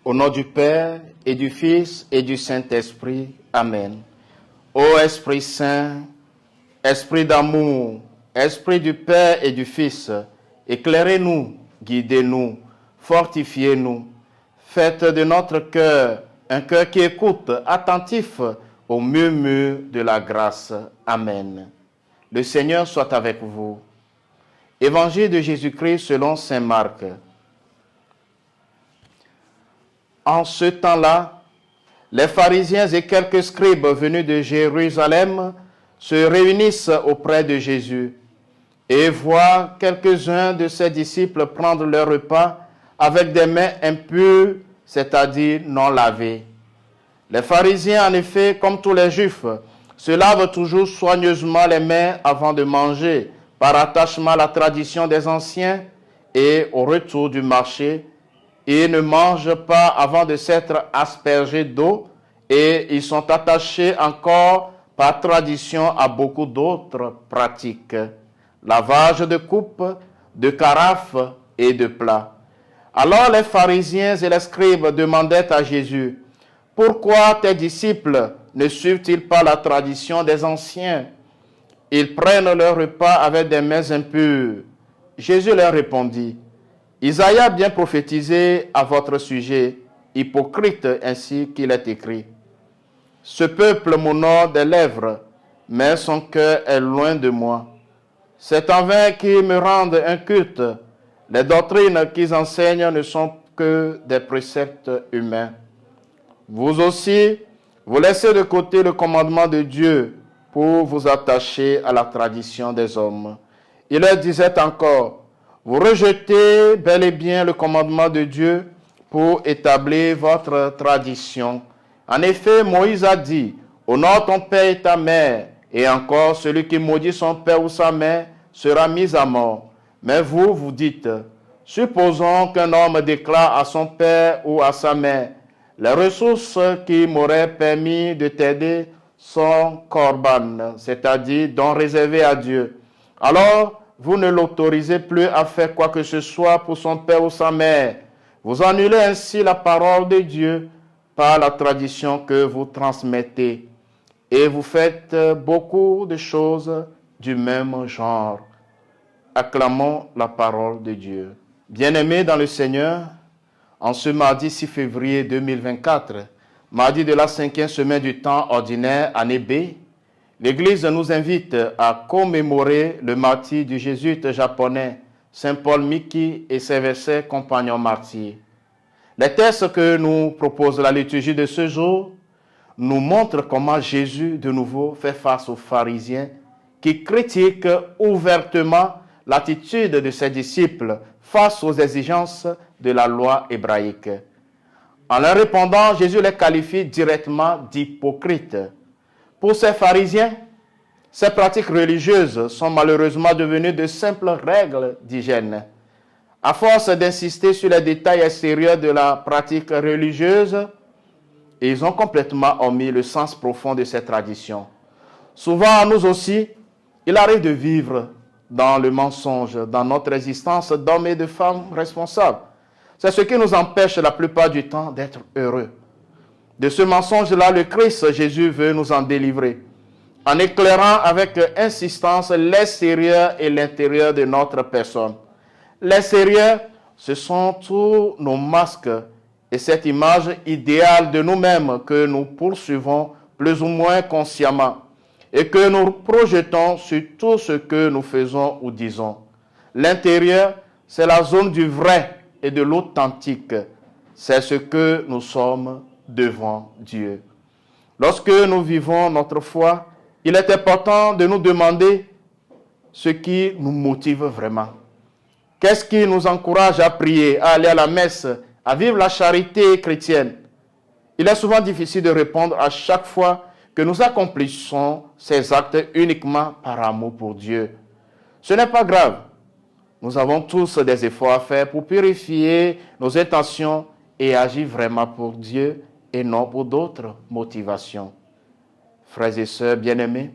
Au nom du Père, et du Fils, et du Saint-Esprit. Amen. Ô Esprit Saint, Esprit d'amour, Esprit du Père et du Fils, éclairez-nous, guidez-nous, fortifiez-nous. Faites de notre cœur un cœur qui écoute, attentif au murmure de la grâce. Amen. Le Seigneur soit avec vous. Évangile de Jésus-Christ selon saint Marc. En ce temps-là, les pharisiens et quelques scribes venus de Jérusalem se réunissent auprès de Jésus et voient quelques-uns de ses disciples prendre leur repas avec des mains impures, c'est-à-dire non lavées. Les pharisiens, en effet, comme tous les juifs, se lavent toujours soigneusement les mains avant de manger, par attachement à la tradition des anciens et au retour du marché. Ils ne mangent pas avant de s'être aspergés d'eau et ils sont attachés encore par tradition à beaucoup d'autres pratiques. Lavage de coupes, de carafes et de plats. Alors les pharisiens et les scribes demandaient à Jésus, « Pourquoi tes disciples ne suivent-ils pas la tradition des anciens? Ils prennent leur repas avec des mains impures. » Jésus leur répondit, « Isaïe a bien prophétisé à votre sujet, hypocrite, ainsi qu'il est écrit. Ce peuple m'honore des lèvres, mais son cœur est loin de moi. C'est en vain qu'ils me rendent un culte. Les doctrines qu'ils enseignent ne sont que des préceptes humains. Vous aussi, vous laissez de côté le commandement de Dieu pour vous attacher à la tradition des hommes. » Il leur disait encore, « Vous rejetez bel et bien le commandement de Dieu pour établir votre tradition. En effet, Moïse a dit, « Honore ton père et ta mère, et encore celui qui maudit son père ou sa mère sera mis à mort. » Mais vous, vous dites, « Supposons qu'un homme déclare à son père ou à sa mère, « Les ressources qui m'auraient permis de t'aider sont korban, c'est-à-dire dons réservés à Dieu. » Alors, vous ne l'autorisez plus à faire quoi que ce soit pour son père ou sa mère. Vous annulez ainsi la parole de Dieu par la tradition que vous transmettez. Et vous faites beaucoup de choses du même genre. Acclamons la parole de Dieu. Bien-aimés dans le Seigneur, en ce mardi 6 février 2024, mardi de la 5e semaine du temps ordinaire, année B, l'Église nous invite à commémorer le martyre du jésuite japonais Saint Paul Miki et ses versets compagnons martyrs. Les textes que nous propose la liturgie de ce jour nous montrent comment Jésus, de nouveau, fait face aux pharisiens qui critiquent ouvertement l'attitude de ses disciples face aux exigences de la loi hébraïque. En leur répondant, Jésus les qualifie directement d'hypocrites. Pour ces pharisiens, ces pratiques religieuses sont malheureusement devenues de simples règles d'hygiène. À force d'insister sur les détails extérieurs de la pratique religieuse, ils ont complètement omis le sens profond de ces traditions. Souvent, à nous aussi, il arrive de vivre dans le mensonge, dans notre existence d'hommes et de femmes responsables. C'est ce qui nous empêche la plupart du temps d'être heureux. De ce mensonge-là, le Christ Jésus veut nous en délivrer, en éclairant avec insistance l'extérieur et l'intérieur de notre personne. L'extérieur, ce sont tous nos masques et cette image idéale de nous-mêmes que nous poursuivons plus ou moins consciemment et que nous projetons sur tout ce que nous faisons ou disons. L'intérieur, c'est la zone du vrai et de l'authentique. C'est ce que nous sommes devant Dieu. Lorsque nous vivons notre foi, il est important de nous demander ce qui nous motive vraiment. Qu'est-ce qui nous encourage à prier, à aller à la messe, à vivre la charité chrétienne? Il est souvent difficile de répondre à chaque fois que nous accomplissons ces actes uniquement par amour pour Dieu. Ce n'est pas grave. Nous avons tous des efforts à faire pour purifier nos intentions et agir vraiment pour Dieu et non pour d'autres motivations. Frères et sœurs bien-aimés,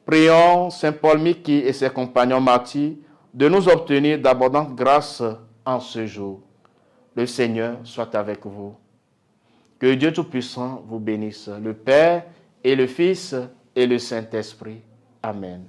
prions Saint Paul Miki et ses compagnons martyrs de nous obtenir d'abondantes grâces en ce jour. Le Seigneur soit avec vous. Que Dieu Tout-Puissant vous bénisse, le Père et le Fils et le Saint-Esprit. Amen.